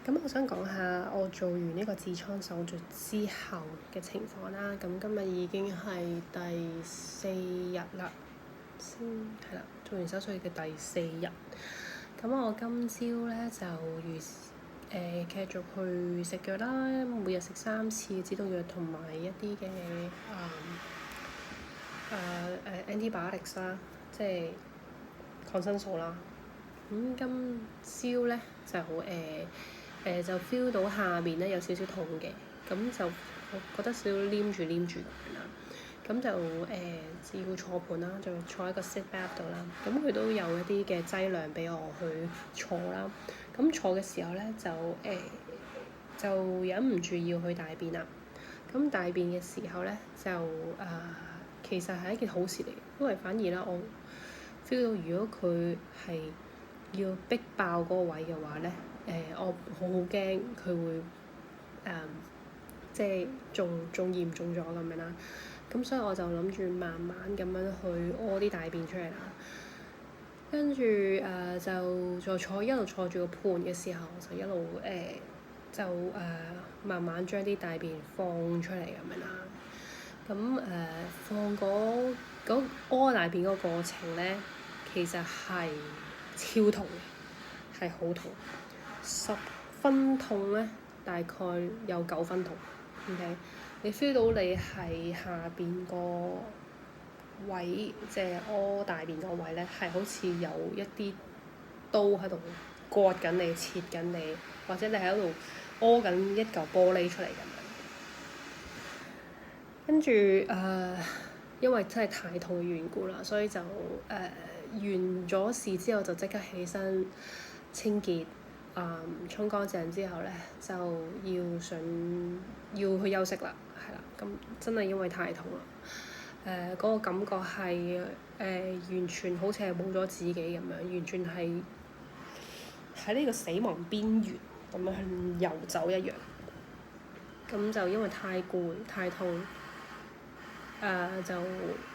咁我想講下我做完呢個痔瘡手術之後嘅情況啦。咁今日已經係第4日啦，先係啦，做完手術嘅第4日。咁我今朝咧就繼續去食藥啦，每日食3次止痛藥同埋一啲嘅antibiotics 啦，即係抗生素啦。咁今朝咧就就 feel 到下面咧有少少痛嘅，咁就我覺得少少黏住咁樣啦。咁就要坐盤啦，就坐喺個 sit back 度啦。咁佢都有一啲嘅劑量俾我去坐啦。咁坐嘅時候咧就忍唔住要去大便啦。咁大便嘅時候咧就其實係一件好事嚟，因為反而咧我 feel 到如果佢係要逼爆嗰個位嘅話咧，我好驚佢會即係仲嚴重咗咁樣啦。咁所以我就諗住慢慢咁樣去屙啲大便出嚟啦。跟住就一路坐住個盤嘅時候，就一路慢慢將啲大便放出嚟咁樣啦。咁放嗰屙大便嗰個過程咧，其實係超痛嘅，係好痛。10分痛咧，大概有9分痛。OK， 你 feel 到你係下邊個位，即係屙大便個位咧，係好似有一啲刀喺度割緊你、切緊你，或者你喺度屙緊一嚿玻璃出嚟咁樣。跟住因為真係太痛嘅緣故啦，所以就完咗事之後就即刻起身清潔。沖乾淨之後咧，就要去休息啦，係啦。咁真係因為太痛啦，嗰個感覺係完全好似係冇咗自己咁樣，完全係喺呢個死亡邊緣咁樣去遊走一樣。咁就因為太攰太痛，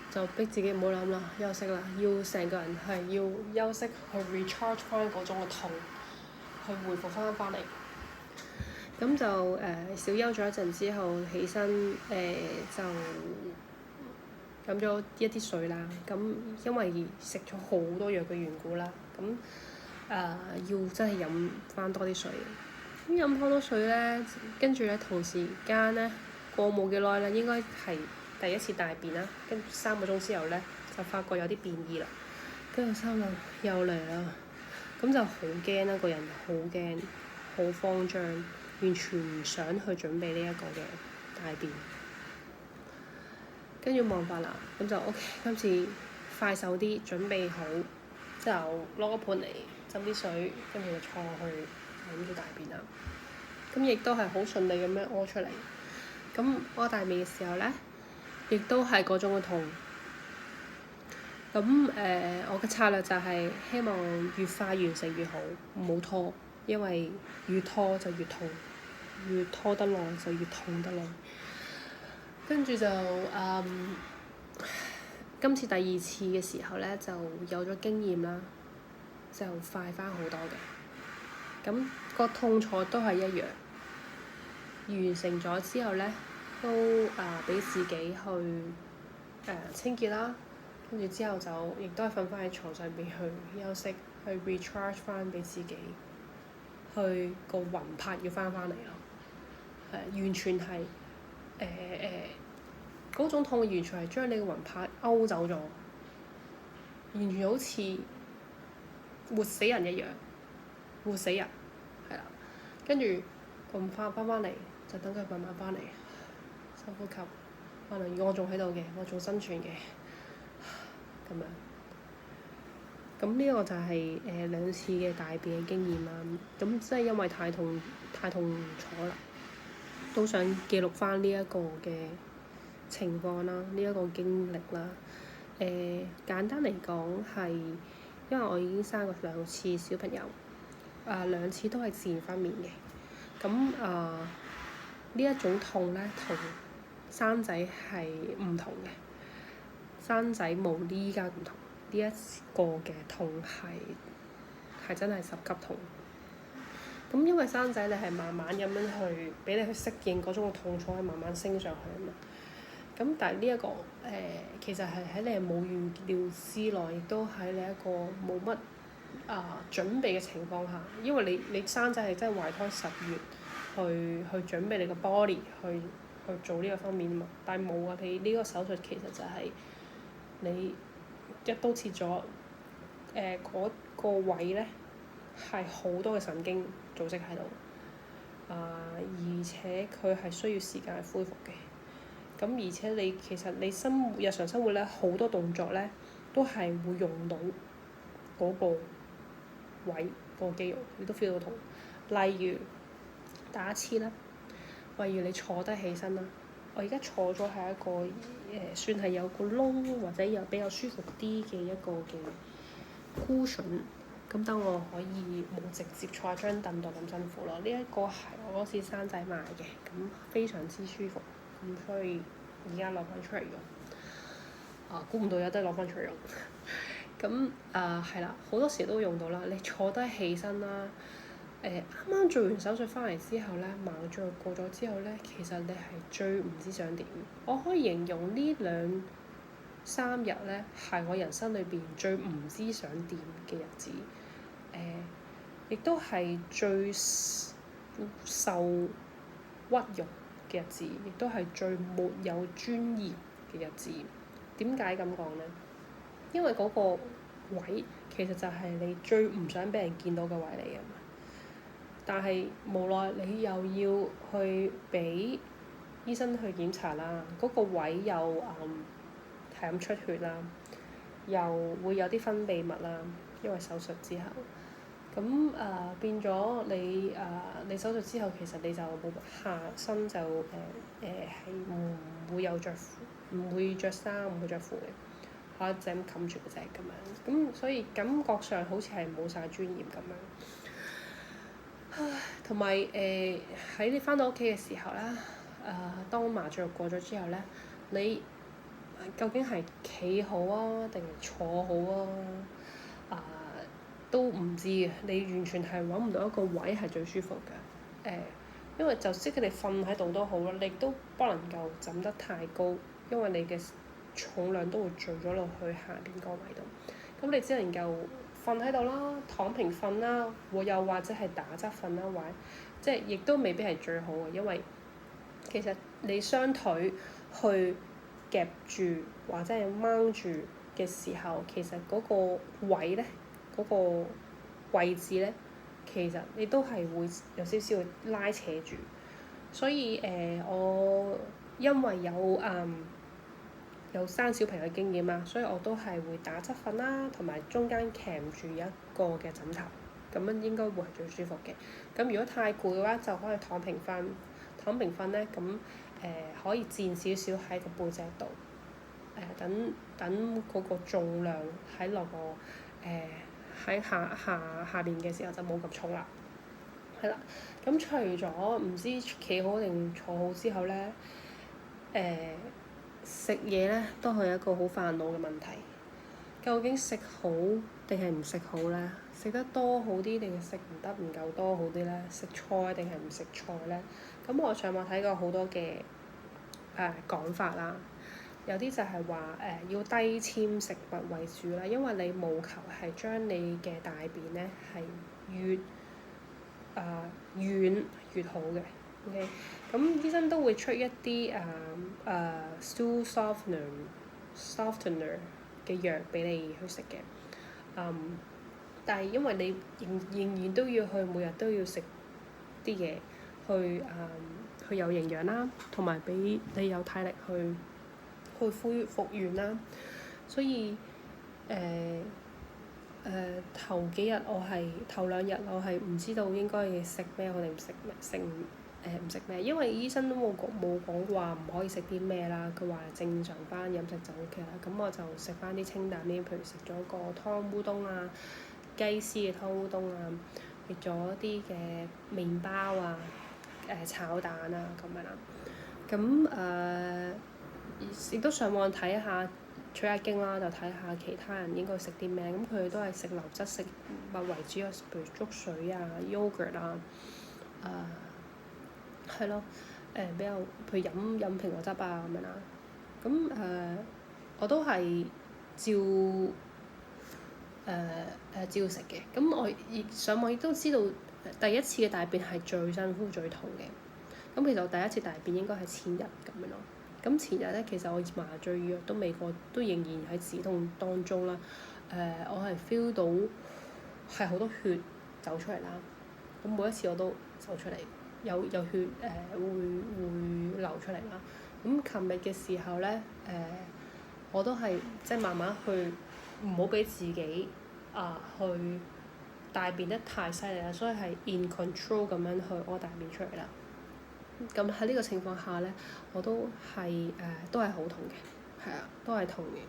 就逼自己唔好諗啦，休息啦，要成個人係要休息去 recharge 翻嗰種嘅痛。去回復翻嚟，咁就小休咗一陣之後，起身就飲咗一啲水啦。咁因為食咗好多藥嘅緣故啦，咁要真係飲翻多啲水。咁飲多水咧，跟住咧同時間咧過冇幾耐啦，應該係第一次大便啦。跟住3個鐘之後咧，就發覺有啲便意啦。跟住心諗又嚟啦。咁就好驚啦，個人好驚，好慌張，完全唔想去準備呢一個嘅大便。跟住冇辦法啦，咁就 OK， 今次快手啲，準備好就攞個盤嚟斟啲水，跟住就坐落去諗住大便啦。咁亦都係好順利咁樣屙出嚟。咁屙大便嘅時候咧，亦都係嗰種嘅痛。咁我嘅策略就係希望越快完成越好，唔好拖，因為越拖就越痛，越拖得耐就越痛得耐。跟住就今次第2次嘅時候咧，就有咗經驗啦，就快返好多嘅。咁個痛楚都係一樣，完成咗之後咧，都俾自己去清潔啦。跟住之後就亦都係瞓翻喺床上邊去休息，去 recharge 翻俾自己，去個魂魄要翻嚟咯。完全係嗰種痛，完全係將你個魂魄勾走咗，完全好似活死人一樣，活死人係啦。跟住魂魄翻嚟，就等佢慢慢翻嚟，深呼吸，可能我仲喺度嘅，我仲生存嘅。咁樣，咁呢一個就係2次嘅大便嘅經驗啦。咁真係因為太痛楚啦，都想記錄翻呢一個嘅情況啦，呢一個經歷啦。簡單嚟講係，因為我已經生過2次小朋友，2次都係自然分娩嘅。咁呢一種痛咧，同生仔係唔同嘅。生仔冇呢家咁痛，呢一個嘅痛係真係10級痛。咁因為生仔你係慢慢咁樣去俾你去適應嗰種嘅痛楚，係慢慢升上去啊嘛。咁但係呢一個其實係喺你冇預料之內，亦都喺你一個冇乜準備嘅情況下，因為你生仔係真係懷胎十月去準備你個 body 去做呢個方面啊嘛。但係冇啊，你呢個手術其實就係你一刀切咗嗰個位咧，係好多嘅神經組織喺度，而且佢係需要時間去恢復嘅。咁而且你其實你日常生活咧，好多動作咧都係會用到嗰個位嗰個肌肉，你都 feel 到痛。例如打刺啦，例如你坐低起身啦，我而家坐咗係一個算係有個窿或者有比較舒服啲嘅一個嘅 cushion。咁等我可以冇直接坐喺張凳度咁辛苦咯。呢一個係我嗰次生仔買嘅，咁非常之舒服，咁所以而家攞翻出嚟用。估唔到有得攞翻出嚟用。咁係啦，好多時都用到啦。你坐低起身啦，啱啱做完手術翻嚟之後咧，麻醉過咗之後咧，其實你係最唔知想點。我可以形容呢2-3日咧，係我人生裏邊最唔知想點嘅日子。亦都係最受屈辱嘅日子，亦都係最沒有尊嚴嘅日子。點解咁講呢？因為嗰個位其實就係你最唔想俾人見到嘅位嚟嘅嘛。但係無奈你又要去俾醫生去檢查啦，嗰個位又係咁出血啦，又會有啲分泌物啦，因為手術之後。咁變咗你手術之後，其實你就冇下身就係唔會有着褲，唔會着衫，唔會着褲嘅，可以就咁冚住嗰隻咁樣。咁所以感覺上好似係冇晒尊嚴咁樣。同埋喺你翻到屋企嘅時候咧，當麻醉過咗之後咧，你究竟係企好啊，定係坐好啊？都唔知嘅，你完全係揾唔到一個位係最舒服嘅。因為就即使你瞓喺度都好啦，你都不能夠枕得太高，因為你嘅重量都會墜咗落去下邊個位度。咁你只能夠瞓喺度啦，躺平瞓啦，又或者係打側瞓啦，或者即係亦都未必係最好嘅，因為其實你雙腿去夾住或者係掹住嘅時候，其實嗰個位咧，嗰個位置咧，其實你都係會有少少拉扯住，所以我因為有生小朋友嘅經驗啊，所以我都係會打側瞓啦，同埋中間鉗住一個嘅枕頭，咁樣應該會係最舒服嘅。咁如果太攰嘅話，就可以躺平瞓。躺平瞓咧，咁可以墊少少喺個背脊度，等嗰個重量喺落個喺下邊嘅時候就冇咁重啦。係啦，咁除咗唔知企好定坐好之後咧，食嘢咧都係一個好煩惱嘅問題。究竟食好定係唔食好咧？食得多好啲定係食唔得唔夠多好啲咧？食菜定係唔食菜咧？咁我上網睇過好多嘅講法啦。有啲就係話要低纖食物為主啦，因為你務求係將你嘅大便咧係越軟越好嘅。OK，咁醫生都會出一啲stool softener 嘅藥俾你去食嘅。但係因為你仍然都要每日都要食啲嘢去有營養啦，同埋俾你有體力去恢復原啦，所以頭2日我係唔知道應該食咩好定唔食咩，因為醫生都冇講話唔可以食啲咩啦，佢話正常翻飲食就 OK 啦。咁我就食翻啲清淡啲，譬如食咗個湯烏冬啊，雞絲嘅湯烏冬啊，食咗啲嘅麵包啊，炒蛋啊咁樣啦。咁亦都上網睇下取下經啦，就睇下其他人應該食啲咩，咁佢哋都係食流質食物為主，譬如粥水啊、yogurt 啊，係咯，比較譬如飲蘋果汁啊咁樣啦，咁我都係照照食嘅，咁我亦上網亦都知道第一次嘅大便係最辛苦最痛嘅，咁其實我第一次大便應該係前日咁樣咯。咁前日咧，其實我麻醉藥都未過，都仍然喺止痛當中啦。我係 feel 到係好多血走出嚟啦。咁每一次我都走出嚟，有血會流出嚟啦。咁琴日嘅時候咧，我都係即係慢慢去，唔好俾自己去大便得太犀利啦，所以係 in control 咁樣去屙大便出嚟啦。咁喺呢個情況下咧，我都係都係好痛嘅，係啊，都係痛嘅。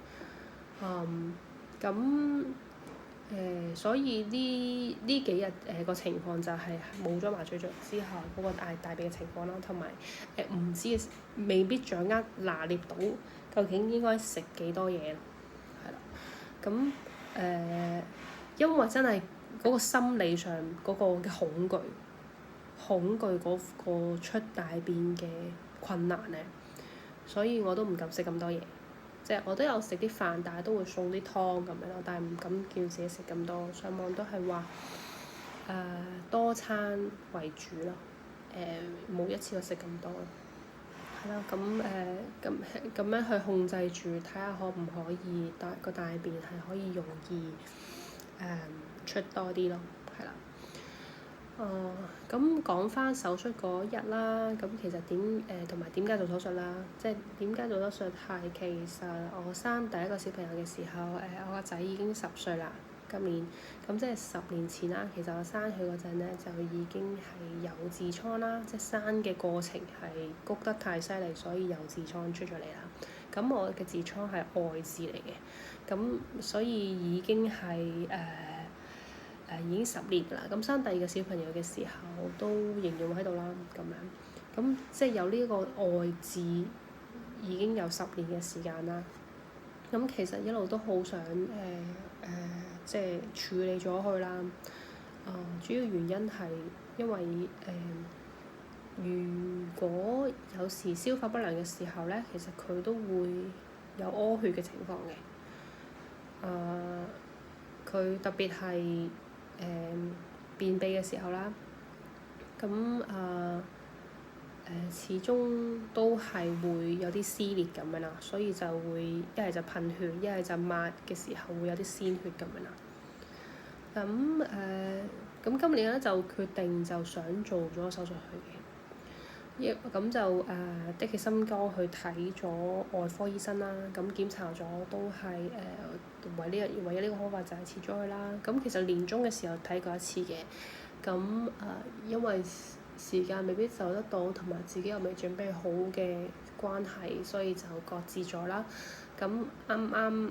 咁所以呢幾日個情況就係冇咗麻醉藥之後嗰個大便嘅情況啦，同埋唔知未必掌握拿捏到究竟應該食幾多嘢，係啦。咁因為真係嗰個心理上嗰個嘅恐懼嗰個出大便嘅困難咧，所以我都唔敢食咁多嘢，即係我都有食啲飯，但係都會送啲湯咁樣咯，但係唔敢叫自己食咁多。上網都係話多餐為主咯，冇一次過食咁多咯，係啦。咁樣去控制住，睇下可唔可以個大便係可以容易出多啲咯，係啦。咁講翻手術嗰日啦，咁其實同埋點解做手術啦？即係點解做手術係其實我生第一個小朋友嘅時候，我個仔已經10歲啦，今年，咁即係10年前啦。其實我生佢嗰陣咧，就已經係有痔瘡啦，即係生嘅過程係谷得太犀利，所以有痔瘡出咗嚟啦。咁我嘅痔瘡係外痔嚟嘅，咁所以已經係已經10年㗎啦，咁生第二個小朋友嘅時候都仍然喺度啦，咁樣，咁即係有呢個外痔已經有10年嘅時間啦。咁其實一路都好想即係處理咗佢啦。主要原因係因為如果有時消化不良嘅時候咧，其實佢都會有屙血嘅情況嘅。佢特別係便秘嘅時候啦，咁始終都係會有啲撕裂咁樣啦，所以就會一係就噴血，一係就抹嘅時候會有啲鮮血咁樣啦。咁今年咧就決定就想做咗手術去嘅，咁就的起心肝去睇咗外科醫生啦，咁檢查咗都係唯一呢個方法就係切咗佢啦。咁其實年中嘅時候睇過一次嘅，咁因為時間未必就得到，同埋自己又未準備好嘅關係，所以就擱置咗啦。咁啱啱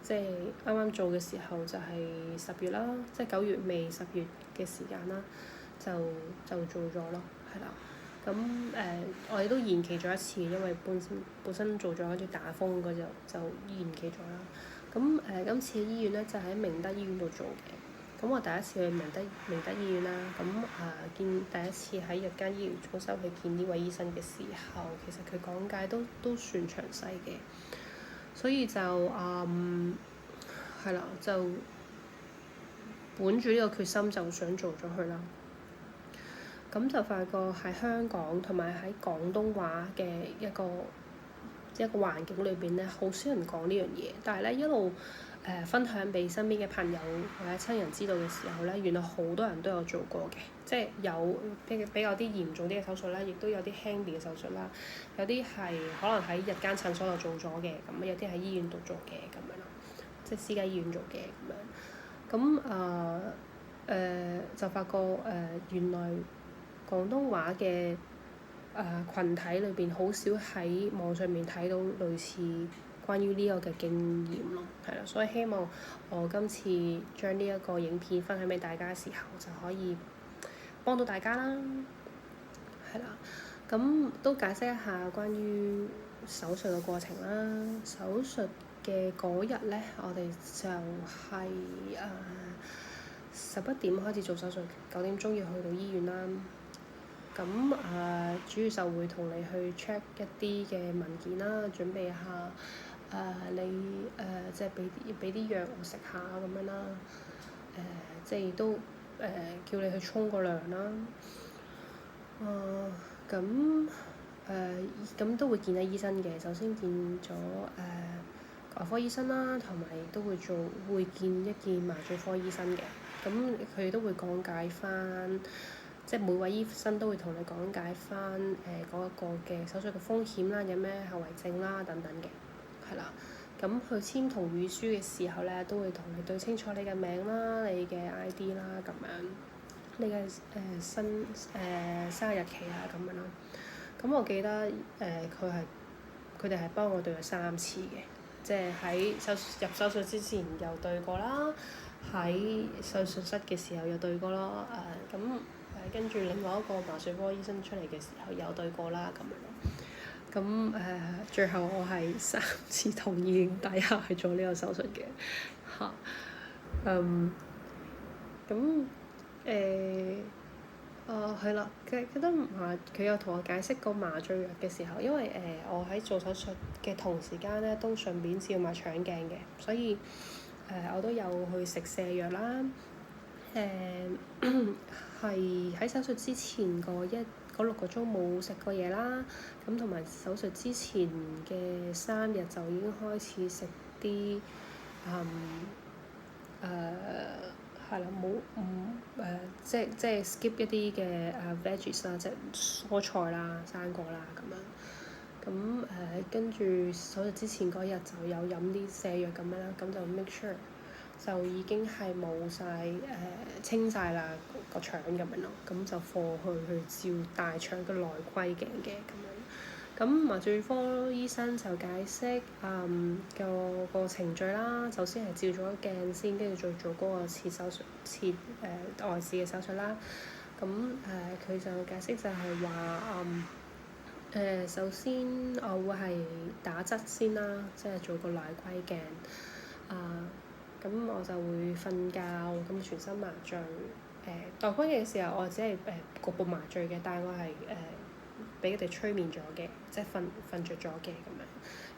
即係啱啱做嘅時候就係10月啦，即係9月尾10月嘅時間啦，就做咗咯，係啦。咁我哋都延期咗一次，因為本身做咗跟住打風嗰就延期咗啦。咁今次醫院咧就喺明德醫院度做嘅。咁我第一次去明德醫院啦，咁見第一次喺日間醫療中心去見呢位醫生嘅時候，其實佢講解都算詳細嘅，所以就係啦，就本住呢個決心就想做咗佢啦。咁就發覺喺香港同埋喺廣東話嘅一個環境裏邊咧，好少人講呢樣嘢，但係咧一路分享俾身邊嘅朋友或者親人知道嘅時候咧，原來好多人都有做過嘅，即係有比較啲嚴重啲嘅手術啦，亦都有啲輕啲嘅手術啦，有啲係可能喺日間診所度做咗嘅，咁有啲喺醫院度做嘅咁樣咯，即係私家醫院做嘅咁樣。咁就發覺原來廣東話嘅群體裏邊好少喺網上面睇到類似關於呢個嘅經驗咯，係啦，所以希望我今次將呢一個影片分享俾大家嘅時候，就可以幫到大家啦，係啦，咁都解釋一下關於手術嘅過程啦。手術嘅嗰日咧，我哋就係11點開始做手術，9點鐘要去到醫院啦。咁主要就會同你去 check 一啲嘅文件啦，準備下你即係俾啲藥我食下咁樣啦。即係都叫你去沖個涼啦。咁都會見下醫生嘅，首先見咗外科醫生啦，同埋都會見一見麻醉科醫生嘅。咁佢哋都會講解翻，即係每位醫生都會同你講解翻嗰一個嘅手術嘅風險啦，有咩後遺症啦等等嘅，係啦。咁去簽同意書嘅時候咧，都會同你對清楚你嘅名啦、你嘅 ID 啦咁樣，你嘅生日期啊咁樣啦。咁我記得佢哋係幫我對咗3次嘅，即係喺入手術之前又對過啦，喺手術室嘅時候又對過咯。跟住另外一個麻醉科醫生出嚟嘅時候又對過啦咁樣咯。咁最後我係3次同意底下係做呢個手術嘅嚇。係啦，記得佢有同我解釋過麻醉藥嘅時候，因為我喺做手術嘅同時間咧，都順便照埋腸鏡嘅，所以我都有去食瀉藥啦。係喺手術之前嗰6個鐘冇食過嘢啦，咁同埋手術之前嘅3日就已經開始食啲係啦，即係 skip 一啲嘅veggies 啦，即係蔬菜啦、生果啦咁樣。咁跟住手術之前嗰日就有飲啲瀉藥咁樣啦，咁就 make sure 就已經係冇晒清晒啦個腸咁樣咯，咁就放去照大腸嘅內窺鏡嘅咁樣。咁麻醉科醫生就解釋個程序啦，首先係照咗鏡先，跟住再做嗰個切外視嘅手術啦。咁佢就解釋就係話首先我會係打側先啦，即係做個內窺鏡。咁我就會瞓覺，咁全身麻醉。內窺鏡嘅時候我只係局部麻醉嘅，但係我係俾佢哋催眠咗嘅，即係瞓着咗嘅咁樣。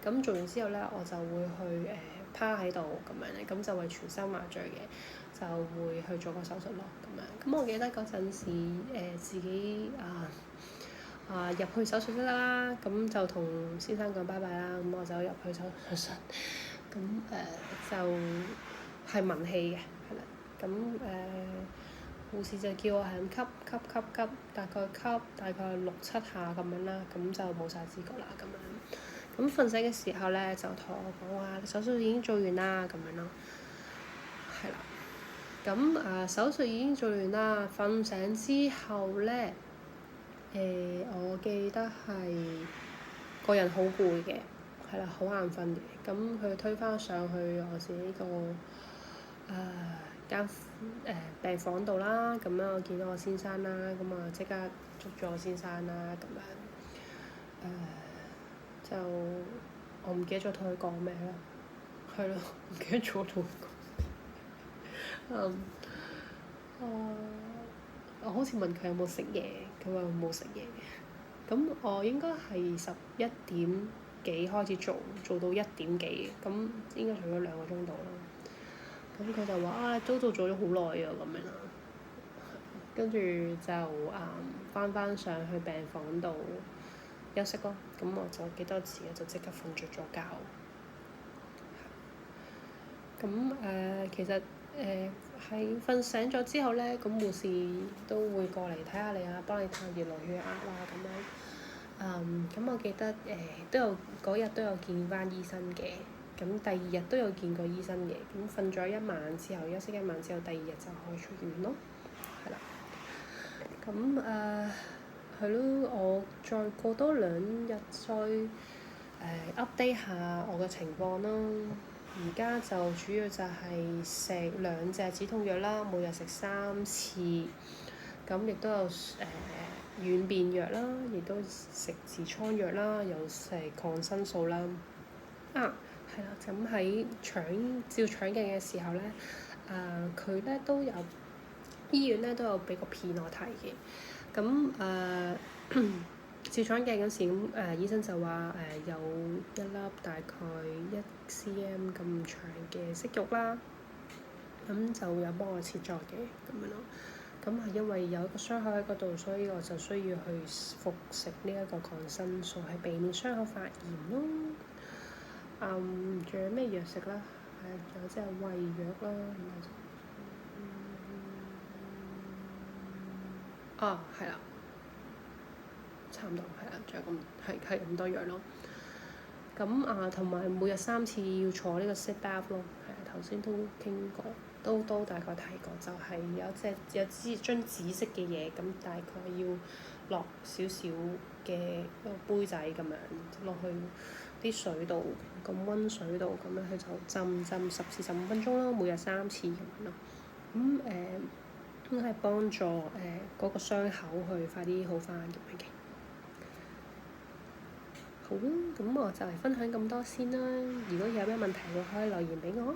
咁做完之後咧，我就會去趴喺度咁樣咧，咁就會全身麻醉嘅，就會去做個手術咯咁樣。咁我記得嗰陣時自己入去手術室啦，咁就同先生講拜拜啦，咁我就入去手術室，咁就係聞氣嘅，係啦，咁護士就叫我係咁吸，大概6-7下咁樣啦，咁就冇晒知覺啦咁樣。咁瞓醒嘅時候咧，就同我講話手術已經做完啦咁樣咯，係啦。咁手術已經做完啦，瞓醒之後咧，我記得係個人好攰嘅，係啦，好眼瞓嘅。咁佢推返上去我自己個間病房度啦，咁樣我見到我先生啦，咁我即刻捉咗我先生啦，咁樣就我唔記得咗同佢講咩啦，係咯，唔記得咗同佢講。我好似問佢有冇食嘢，佢話冇食嘢。咁我應該係11點幾開始做到1點幾，咁應該做咗2個鐘度啦。咁佢就話都做咗好耐啊咁樣啦。跟住就翻上去病房度休息咯。咁我就記得自己就即刻瞓着咗覺。咁其實喺瞓醒咗之後咧，咁護士都會過嚟睇下你啊，幫你探熱量血壓啦咁樣。咁我記得嗰日都有見翻醫生嘅，咁第2日都有見過醫生嘅，咁瞓咗1晚之後，休息1晚之後，第2日就可以出院咯，係啦。咁係咯，我再過多2日再update 下我嘅情況啦。而家就主要就係食2隻止痛藥啦，每日食3次，咁亦都有軟便藥啦，亦都食痔瘡藥啦，有食抗生素啦。係啦，咁喺照腸鏡嘅時候咧，佢咧都有醫院咧都有俾個片我睇嘅。咁照腸鏡嗰時咁醫生就話有一粒大概1cm 咁長嘅息肉啦，咁就有幫我切咗嘅咁樣咯。咁係因為有一個傷口喺嗰度，所以我就需要去服食呢一個抗生素，係避免傷口發炎咯。仲有咩藥食啦？仲有即係胃藥啦，係啦，差唔多係啦，仲有係咁多藥咯。咁同埋每日3次要坐呢個 sit bath 咯，係啊，頭先都傾過，都大概提過，就係有樽紫色嘅嘢，咁大概要落少少嘅一個杯仔咁樣落去啲水度，咁溫水度咁樣佢就浸10至15分鐘咯，每日3次咁樣咯。咁都係幫助嗰個傷口去快啲好返咁樣嘅。好，咁我就嚟分享咁多先啦。如果有咩問題，可以留言俾我。